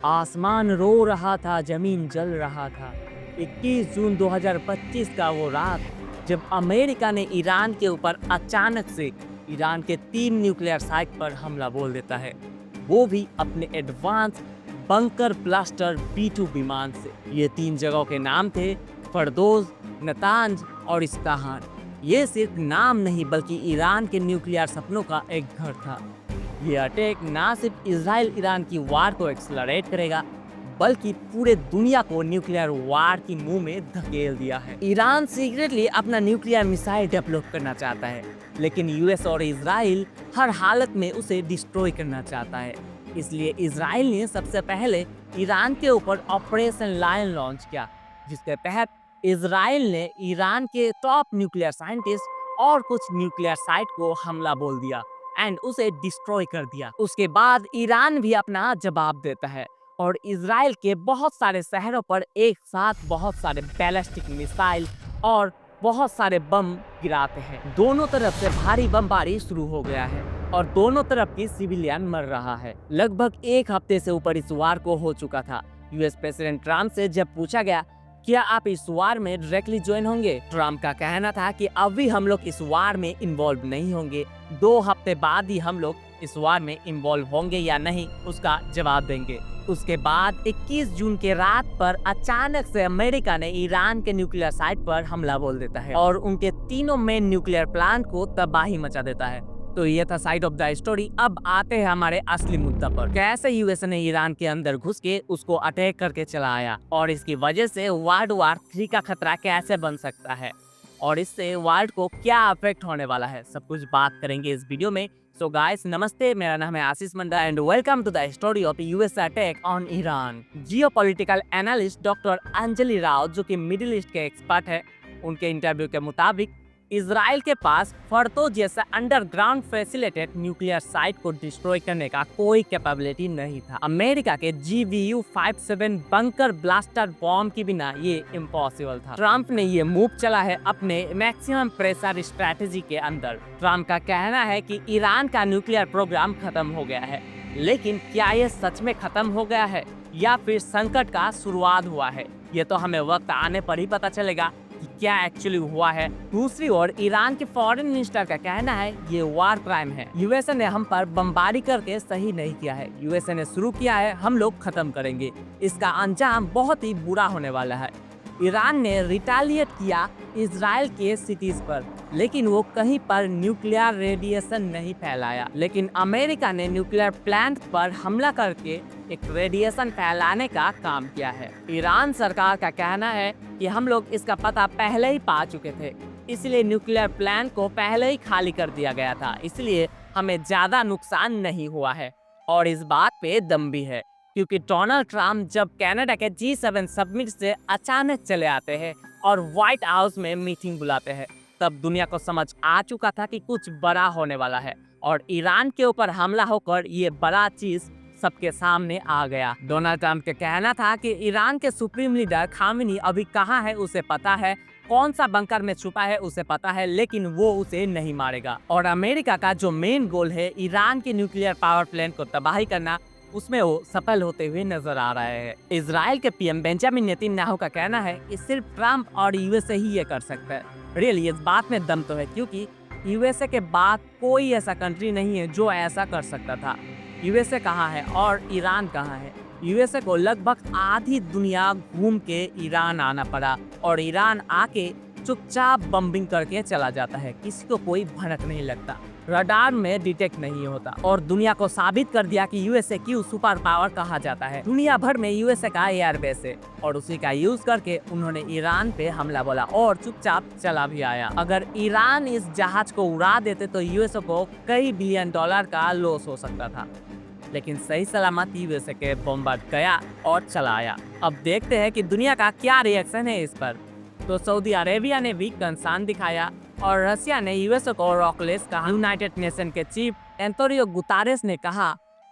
आसमान रो रहा था, जमीन जल रहा था। 21 जून 2025 का वो रात जब अमेरिका ने ईरान के ऊपर अचानक से ईरान के 3 न्यूक्लियर साइट पर हमला बोल देता है, वो भी अपने एडवांस बंकर ब्लास्टर B-2 विमान से। ये 3 जगहों के नाम थे फरदोस, नतांज और इस्फहान। ये सिर्फ नाम नहीं बल्कि ईरान के न्यूक्लियर सपनों का एक घर था। ये अटैक ना सिर्फ इजराइल ईरान की वार को एक्सलरेट करेगा बल्कि पूरे दुनिया को न्यूक्लियर वार की मुंह में धकेल दिया है। ईरान सीक्रेटली अपना न्यूक्लियर मिसाइल डेवलप करना चाहता है, लेकिन यूएस और इजराइल हर हालत में उसे डिस्ट्रॉय करना चाहता है। इसलिए इजराइल ने सबसे पहले ईरान के ऊपर ऑपरेशन लायन लॉन्च किया, जिसके तहत इजराइल ने ईरान के टॉप न्यूक्लियर साइंटिस्ट और कुछ न्यूक्लियर साइट को हमला बोल दिया एंड उसे डिस्ट्रॉय कर दिया। उसके बाद ईरान भी अपना जवाब देता है और इजराइल के बहुत सारे शहरों पर एक साथ बहुत सारे बैलिस्टिक मिसाइल और बहुत सारे बम गिराते हैं। दोनों तरफ से भारी बमबारी शुरू हो गया है और दोनों तरफ की सिविलियन मर रहा है। लगभग एक हफ्ते से ऊपर इस वार को हो चुका था। यूएस प्रेसिडेंट ट्रम्प से जब पूछा गया क्या आप इस वार में डायरेक्टली ज्वाइन होंगे, ट्रम्प का कहना था कि अभी हम लोग इस वार में इन्वॉल्व नहीं होंगे, 2 हफ्ते बाद ही हम लोग इस वार में इन्वॉल्व होंगे या नहीं उसका जवाब देंगे। उसके बाद 21 जून के रात पर अचानक से अमेरिका ने ईरान के न्यूक्लियर साइट पर हमला बोल देता है और उनके तीनों मेन न्यूक्लियर प्लांट को तबाही मचा देता है। तो ये था साइड ऑफ द स्टोरी। अब आते हैं हमारे असली मुद्दा पर। कैसे यूएस ने ईरान के अंदर घुस के उसको अटैक करके चला आया और इसकी वजह से वर्ल्ड वार 3 का खतरा कैसे बन सकता है और इससे वर्ल्ड को क्या अफेक्ट होने वाला है, सब कुछ बात करेंगे इस वीडियो में। सो गाइस नमस्ते, मेरा नाम है Ashish Manda and welcome to the story of US attack on Iran. Geopolitical analyst doctor Anjali Rao, जो कि मिडिल ईस्ट के एक्सपर्ट है, उनके इंटरव्यू के मुताबिक इजराइल के पास फरतो जैसा अंडरग्राउंड फैसिलिटेड न्यूक्लियर साइट को डिस्ट्रॉय करने का कोई कैपेबिलिटी नहीं था। अमेरिका के GBU-57 बंकर ब्लास्टर बॉम्ब के बिना ये इम्पॉसिबल था। ट्रम्प ने ये मूव चला है अपने मैक्सिमम प्रेशर स्ट्रेटेजी के अंदर। ट्रम्प का कहना है कि ईरान का न्यूक्लियर प्रोग्राम खत्म हो गया है, लेकिन क्या ये सच में खत्म हो गया है या फिर संकट का शुरुआत हुआ है, ये तो हमें वक्त आने पर ही पता चलेगा कि क्या एक्चुअली हुआ है। दूसरी ओर ईरान के फॉरेन मिनिस्टर का कहना है ये वार क्राइम है, यूएसए ने हम पर बमबारी करके सही नहीं किया है, यूएसए ने शुरू किया है, हम लोग खत्म करेंगे, इसका अंजाम बहुत ही बुरा होने वाला है। ईरान ने रिटालिएट किया इजराइल के सिटीज पर, लेकिन वो कहीं पर न्यूक्लियर रेडिएशन नहीं फैलाया। लेकिन अमेरिका ने न्यूक्लियर प्लांट पर हमला करके एक रेडिएशन फैलाने का काम किया है। ईरान सरकार का कहना है कि हम लोग इसका पता पहले ही पा चुके थे, इसलिए न्यूक्लियर प्लांट को पहले ही खाली कर दिया गया था, इसलिए हमें ज्यादा नुकसान नहीं हुआ है। और इस बात पे दम भी है क्योंकि डोनाल्ड ट्रम्प जब कनाडा के G7 समिट से अचानक चले आते हैं और व्हाइट हाउस में मीटिंग बुलाते हैं, तब दुनिया को समझ आ चुका था कि कुछ बड़ा होने वाला है और ईरान के ऊपर हमला होकर ये बड़ा चीज सबके सामने आ गया। डोनाल्ड ट्रम्प का कहना था कि ईरान के सुप्रीम लीडर खामेनी अभी कहाँ है उसे पता है, कौन सा बंकर में छुपा है उसे पता है, लेकिन वो उसे नहीं मारेगा। और अमेरिका का जो मेन गोल है ईरान के न्यूक्लियर पावर प्लांट को तबाही करना, उसमें वो सफल होते हुए नजर आ रहे हैं। इजराइल के पीएम बेंजामिन नेतन्याहू का कहना है कि सिर्फ ट्रम्प और यूएसए ही ये कर सकता है। रियली इस बात में दम तो है, क्योंकि यूएसए के बाद कोई ऐसा कंट्री नहीं है जो ऐसा कर सकता था। यूएसए कहाँ है और ईरान कहाँ है? यूएसए को लगभग आधी दुनिया घूम के ईरान आना पड़ा और ईरान आके चुपचाप बम्बिंग करके चला जाता है, किसी को कोई भनक नहीं लगता, रडार में डिटेक्ट नहीं होता और दुनिया को साबित कर दिया कि यूएसए क्यों सुपर पावर कहा जाता है। दुनिया भर में यूएसए का एयरबेस है और उसी का यूज करके उन्होंने ईरान पे हमला बोला और चुपचाप चला भी आया। अगर ईरान इस जहाज को उड़ा देते तो यूएसए को कई बिलियन डॉलर का लॉस हो सकता था, लेकिन सही सलामत यूएसए के बॉम्बर गया और चला आया। अब देखते हैं कि दुनिया का क्या रिएक्शन है इस पर। तो सऊदी अरेबिया ने भी कंसर्न दिखाया और रशिया ने यूएसए को रॉकलेस कहा। यूनाइटेड नेशन के चीफ एंटोनियो गुतारेस ने कहा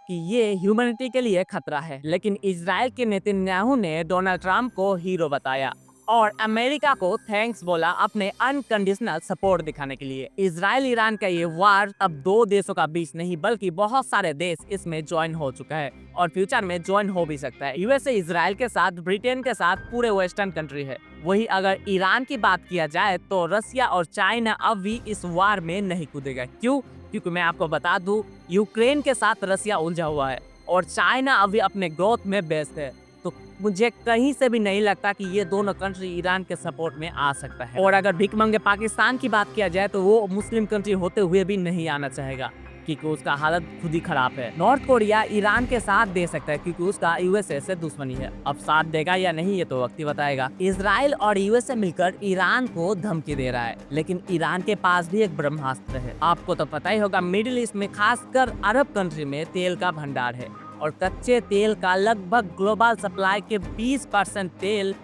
कि ये ह्यूमैनिटी के लिए खतरा है, लेकिन इजराइल के नेतन्याहू ने डोनाल्ड ट्रम्प को हीरो बताया और अमेरिका को थैंक्स बोला अपने अनकंडीशनल सपोर्ट दिखाने के लिए। इजराइल ईरान का ये वार अब दो देशों का बीच नहीं बल्कि बहुत सारे देश इसमें ज्वाइन हो चुका है और फ्यूचर में ज्वाइन हो भी सकता है। यूएसए इजराइल के साथ, ब्रिटेन के साथ पूरे वेस्टर्न कंट्री है। वही अगर ईरान की बात किया जाए तो रसिया और चाइना अब भी इस वार में नहीं कूदेगा। क्यों? क्योंकि मैं आपको बता दूं, यूक्रेन के साथ रसिया उलझा हुआ है और चाइना अभी अपने ग्रोथ में व्यस्त है। तो मुझे कहीं से भी नहीं लगता कि ये दोनों कंट्री ईरान के सपोर्ट में आ सकता है। और अगर भिखमंगे पाकिस्तान की बात किया जाए तो वो मुस्लिम कंट्री होते हुए भी नहीं आना चाहेगा क्योंकि उसका हालत खुद ही खराब है। नॉर्थ कोरिया ईरान के साथ दे सकता है क्योंकि उसका यूएसए से दुश्मनी है। अब साथ देगा या नहीं ये तो वक्त ही बताएगा। इजराइल और यूएसए मिलकर ईरान को धमकी दे रहा है, लेकिन ईरान के पास भी एक ब्रह्मास्त्र है। आपको तो पता ही होगा, मिडिल ईस्ट में खासकर अरब कंट्री में तेल का भंडार है और कच्चे तेल का लगभग ग्लोबल सप्लाई के 20% तेल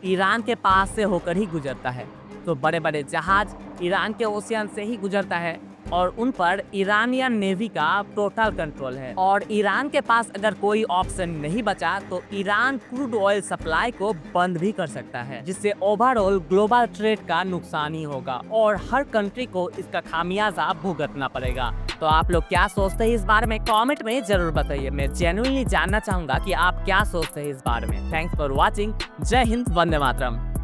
ईरान के पास से होकर ही गुजरता है। तो बड़े बड़े जहाज ईरान के ओशियन से ही गुजरता है और उन पर ईरानियन नेवी का टोटल कंट्रोल है। और ईरान के पास अगर कोई ऑप्शन नहीं बचा तो ईरान क्रूड ऑयल सप्लाई को बंद भी कर सकता है, जिससे ओवरऑल ग्लोबल ट्रेड का नुकसान ही होगा और हर कंट्री को इसका खामियाजा भुगतना पड़ेगा। तो आप लोग क्या सोचते हैं इस बारे में कमेंट में जरूर बताइए। मैं जेन्युइनली जानना चाहूंगा कि आप क्या सोचते हैं इस बारे में। Thanks for watching. जय हिंद, वंदे मातरम।